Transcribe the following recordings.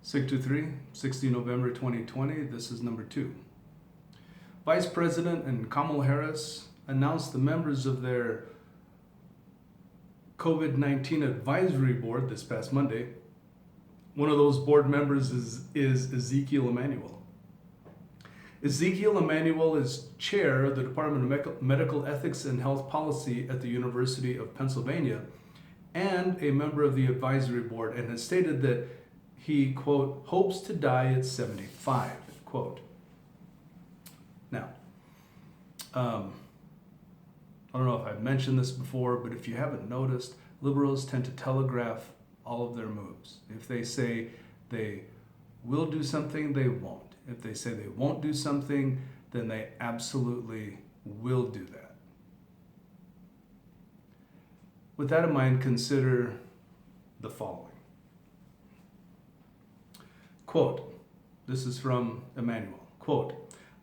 623, 16 November 2020. This is number 2. Vice President and Kamala Harris announced the members of their COVID-19 advisory board this past Monday. One of those board members is Ezekiel Emanuel. Ezekiel Emanuel is chair of the Department of Medical Ethics and Health Policy at the University of Pennsylvania and a member of the advisory board, and has stated that he, quote, hopes to die at 75, quote. Now, I don't know if I've mentioned this before, but if you haven't noticed, liberals tend to telegraph all of their moves. If they say they will do something, they won't. If they say they won't do something, then they absolutely will do that. With that in mind, consider the following. Quote, this is from Emanuel, quote,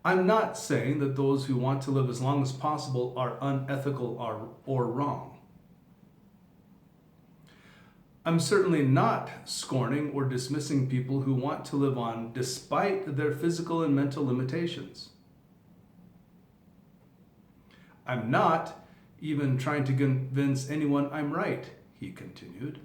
I'm not saying that those who want to live as long as possible are unethical or wrong. I'm certainly not scorning or dismissing people who want to live on despite their physical and mental limitations. I'm not even trying to convince anyone I'm right, he continued.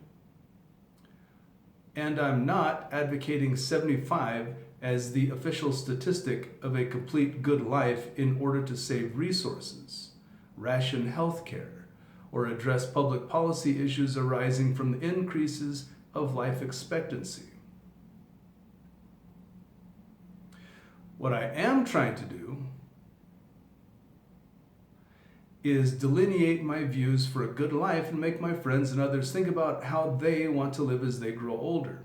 And I'm not advocating 75 as the official statistic of a complete good life in order to save resources, ration health care, or address public policy issues arising from the increases of life expectancy. What I am trying to do is delineate my views for a good life and make my friends and others think about how they want to live as they grow older.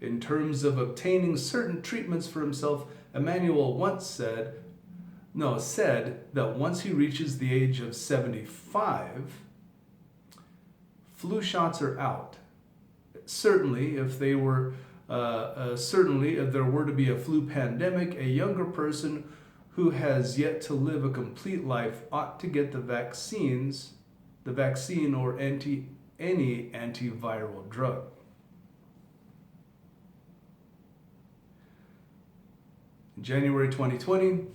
In terms of obtaining certain treatments for himself, Emanuel once said that once he reaches the age of 75, flu shots are out. Certainly, if there were to be a flu pandemic, a younger person who has yet to live a complete life ought to get the vaccine or any antiviral drug. In January 2020,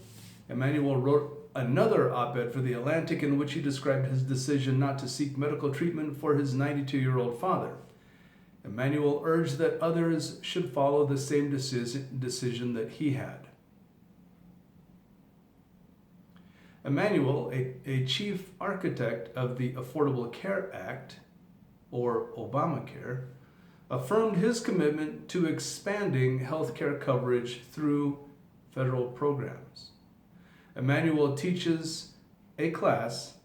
Emanuel wrote another op-ed for The Atlantic in which he described his decision not to seek medical treatment for his 92-year-old father. Emanuel urged that others should follow the same decision that he had. Emanuel, a chief architect of the Affordable Care Act, or Obamacare, affirmed his commitment to expanding healthcare coverage through federal programs. Emanuel teaches a class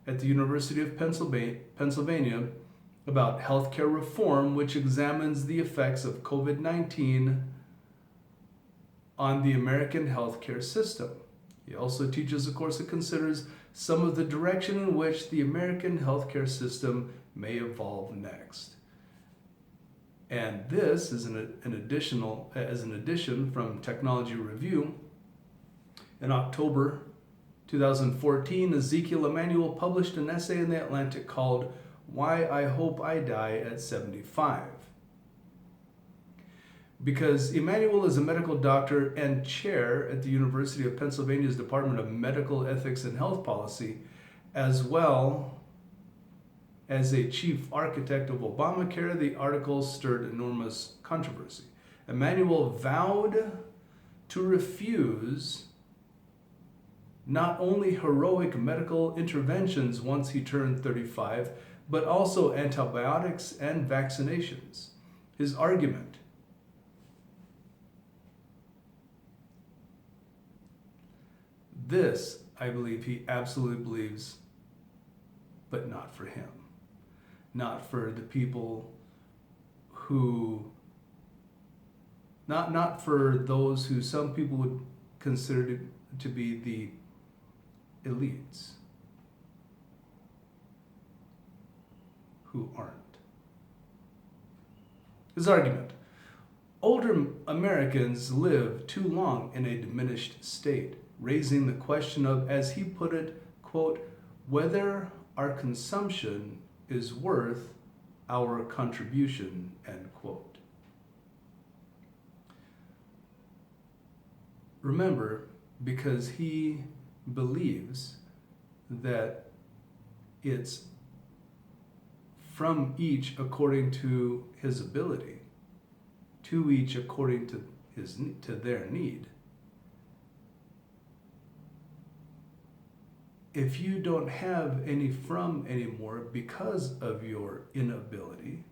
at the University of Pennsylvania about healthcare reform, which examines the effects of COVID-19 on the American healthcare system. He also teaches a course that considers some of the direction in which the American healthcare system may evolve next. And this is an addition from Technology Review. In October 2014, Ezekiel Emanuel published an essay in The Atlantic called Why I Hope I Die at 75. Because Emanuel is a medical doctor and chair at the University of Pennsylvania's Department of Medical Ethics and Health Policy, as well as a chief architect of Obamacare, the article stirred enormous controversy. Emanuel vowed to refuse not only heroic medical interventions once he turned 35, but also antibiotics and vaccinations. His argument: this, I believe he absolutely believes, but not for him. Not for the people who, not for those who some people would consider to be the elites, who aren't. His argument: older Americans live too long in a diminished state, raising the question of, as he put it, quote, whether our consumption is worth our contribution, end quote. Remember, because he believes that it's from each according to his ability, to each according to their need. If you don't have any from anymore because of your inability,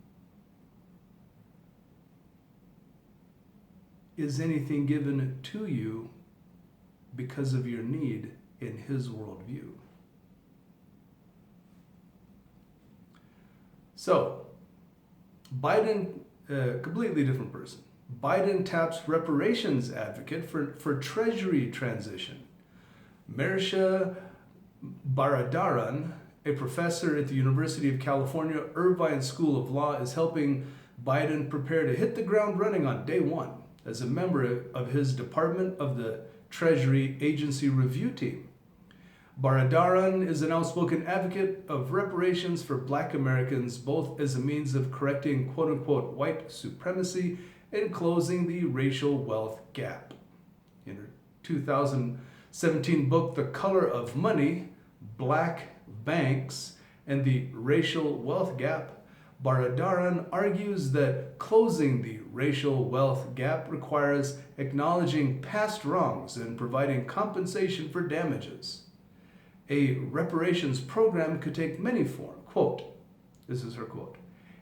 is anything given to you because of your need in his worldview? So, Biden, completely different person. Biden taps reparations advocate for Treasury transition. Marsha Baradaran, a professor at the University of California Irvine School of Law, is helping Biden prepare to hit the ground running on day one as a member of his Department of the Treasury Agency Review Team. Baradaran is an outspoken advocate of reparations for Black Americans, both as a means of correcting quote-unquote white supremacy and closing the racial wealth gap. In her 2017 book, The Color of Money, Black Banks and the Racial Wealth Gap, Baradaran argues that closing the racial wealth gap requires acknowledging past wrongs and providing compensation for damages. A reparations program could take many forms. Quote, this is her quote.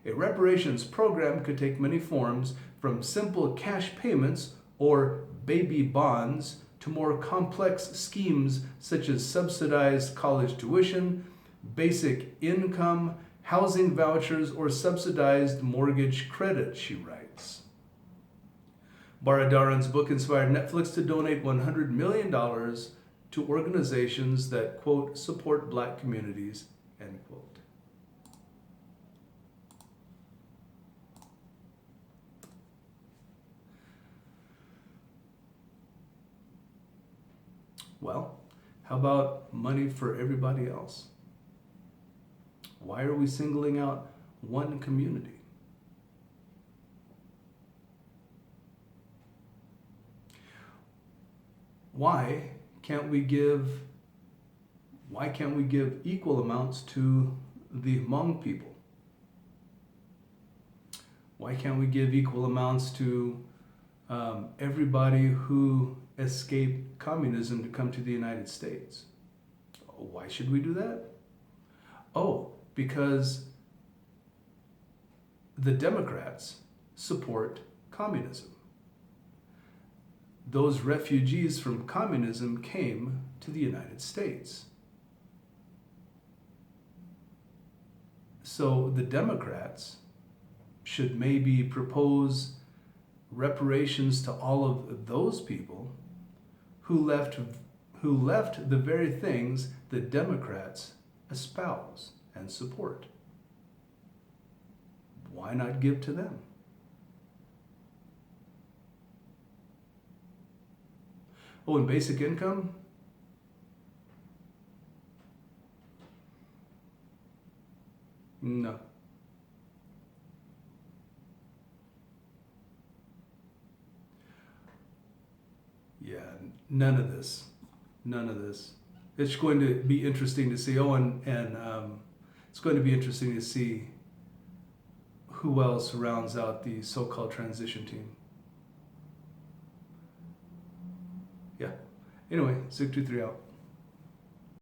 A reparations program could take many forms, from simple cash payments or baby bonds to more complex schemes such as subsidized college tuition, basic income, housing vouchers, or subsidized mortgage credit, she writes. Baradaran's book inspired Netflix to donate $100 million to organizations that, quote, support Black communities, end quote. Well, how about money for everybody else? Why are we singling out one community? Why can't we give equal amounts to the Hmong people? Why can't we give equal amounts to everybody who escaped communism to come to the United States? Why should we do that? Oh, because the Democrats support communism. Those refugees from communism came to the United States. So the Democrats should maybe propose reparations to all of those people who left the very things the Democrats espouse and support. Why not give to them? Oh, and basic income? No. Yeah, none of this. None of this. It's going to be interesting to see. Oh, and it's going to be interesting to see who else rounds out the so-called transition team. Yeah. Anyway, Zig23 out.